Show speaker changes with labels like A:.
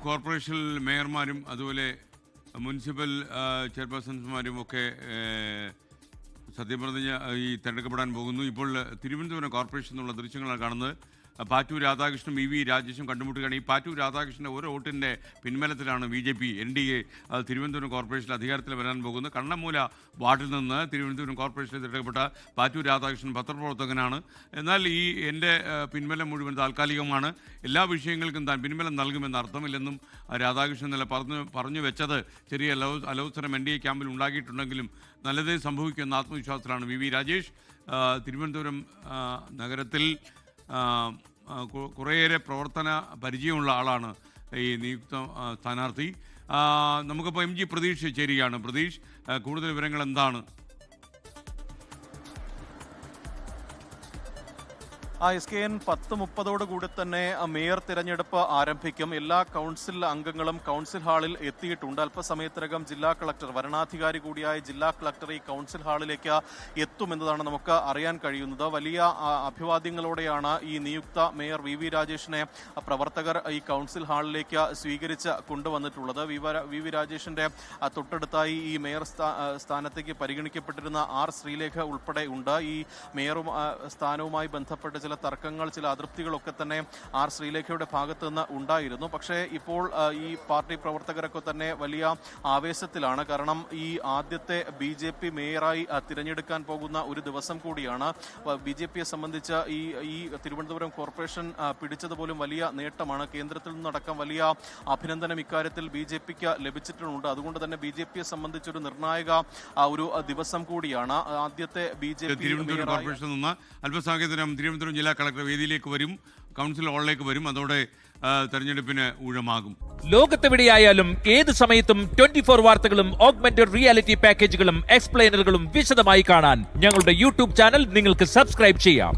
A: Corporation മേയർമാരും അതുപോലെ municipal ചെയർപേഴ്സൺമാരും ഒക്കെ സത്യപ്രതിജ്ഞ തിരഞ്ഞെടുക്കപ്പെടാൻ പോകുന്നു. ഇപ്പോൾ തിരുവനന്തപുരം കോർപ്പറേഷൻ എന്നുള്ള ദൃശ്യങ്ങളാണ് കാണുന്നത്. പാറ്റൂർ രാധാകൃഷ്ണൻ വി രാജേഷും കണ്ടുമുട്ടുകയാണ്. ഈ പാറ്റൂർ രാധാകൃഷ്ണൻ്റെ ഓരോ വോട്ടിൻ്റെ പിൻബലത്തിലാണ് BJP NDA തിരുവനന്തപുരം കോർപ്പറേഷനിൽ അധികാരത്തിൽ വരാൻ പോകുന്നത്. കണ്ണമൂല വാർഡിൽ നിന്ന് തിരുവനന്തപുരം കോർപ്പറേഷനിൽ തിരഞ്ഞെടുക്കപ്പെട്ട പാറ്റൂർ രാധാകൃഷ്ണൻ പത്രപ്രവർത്തകനാണ്. എന്നാൽ ഈ എൻ്റെ പിൻബലം മുഴുവൻ താൽക്കാലികമാണ്, എല്ലാ വിഷയങ്ങൾക്കും താൻ പിൻബലം നൽകുമെന്ന് അർത്ഥമില്ലെന്നും രാധാകൃഷ്ണൻ ഇന്നലെ പറഞ്ഞു വെച്ചത് ചെറിയ അലോസരം NDA ക്യാമ്പിൽ ഉണ്ടാക്കിയിട്ടുണ്ടെങ്കിലും നല്ലതേ സംഭവിക്കുമെന്ന ആത്മവിശ്വാസത്തിലാണ് വി രാജേഷ്. തിരുവനന്തപുരം നഗരത്തിൽ കുറേയേറെ പ്രവർത്തന പരിചയമുള്ള ആളാണ് ഈ നിയുക്ത സ്ഥാനാർത്ഥി. നമുക്കിപ്പോൾ MG പ്രതീഷ് ചേരുകയാണ്. പ്രതീഷ്, കൂടുതൽ വിവരങ്ങൾ എന്താണ്?
B: SKN 10:30 കൂടി തന്നെ മേയർ തിരഞ്ഞെടുപ്പ് ആരംഭിക്കും. എല്ലാ കൗൺസിൽ അംഗങ്ങളും കൗൺസിൽ ഹാളിൽ എത്തിയിട്ടുണ്ട്. അല്പസമയത്തിനകം ജില്ലാ കളക്ടർ, വരണാധികാരി കൂടിയായ ജില്ലാ കളക്ടർ ഈ കൗൺസിൽ ഹാളിലേക്ക് എത്തുമെന്നതാണ് നമുക്ക് അറിയാൻ കഴിയുന്നത്. വലിയ അഭിവാദ്യങ്ങളോടെയാണ് ഈ നിയുക്ത മേയർ വി രാജേഷിനെ പ്രവർത്തകർ ഈ കൗൺസിൽ ഹാളിലേക്ക് സ്വീകരിച്ച് കൊണ്ടുവന്നിട്ടുള്ളത്. വി രാജേഷിന്റെ തൊട്ടടുത്തായി ഈ മേയർ സ്ഥാനത്തേക്ക് പരിഗണിക്കപ്പെട്ടിരുന്ന R ശ്രീലേഖ ഉൾപ്പെടെ ഉണ്ട്. ഈ മേയർ സ്ഥാനവുമായി ബന്ധപ്പെട്ട് ചില തർക്കങ്ങൾ, ചില അതൃപ്തികളൊക്കെ തന്നെ R ശ്രീലേഖയുടെ ഭാഗത്ത് നിന്ന് ഉണ്ടായിരുന്നു. പക്ഷേ ഇപ്പോൾ ഈ പാർട്ടി പ്രവർത്തകരൊക്കെ തന്നെ വലിയ ആവേശത്തിലാണ്. കാരണം ഈ ആദ്യത്തെ BJP മേയറായി തിരഞ്ഞെടുക്കാൻ പോകുന്ന ഒരു ദിവസം കൂടിയാണ്. BJPയെ സംബന്ധിച്ച് ഈ തിരുവനന്തപുരം കോർപ്പറേഷൻ പിടിച്ചതുപോലും വലിയ നേട്ടമാണ്. കേന്ദ്രത്തിൽ നിന്നടക്കം വലിയ അഭിനന്ദനം ഇക്കാര്യത്തിൽ BJPക്ക് ലഭിച്ചിട്ടുണ്ട്. അതുകൊണ്ട് തന്നെ BJPയെ സംബന്ധിച്ചൊരു നിർണായക ഒരു ദിവസം കൂടിയാണ്. ആദ്യത്തെ BJP
A: കോർപ്പറേഷൻ നിന്ന് അല്പസമയത്തിനും തിരുവനന്തപുരം ജില്ലാ കളക്ടർ വേദിയിലേക്ക് വരും, കൗൺസിൽ ഹാളിലേക്ക് വരും. അതോടെ തെരഞ്ഞെടുപ്പിന് ഊഴമാകും.
C: ലോകത്തെവിടെയായാലും ഏത് സമയത്തും 24 വാർത്തകളും ഓഗ്മെന്റഡ് റിയാലിറ്റി പാക്കേജുകളും എക്സ്പ്ലെയിനറുകളും വിശദമായി കാണാൻ ഞങ്ങളുടെ YouTube ചാനൽ നിങ്ങൾക്ക് സബ്സ്ക്രൈബ് ചെയ്യാം.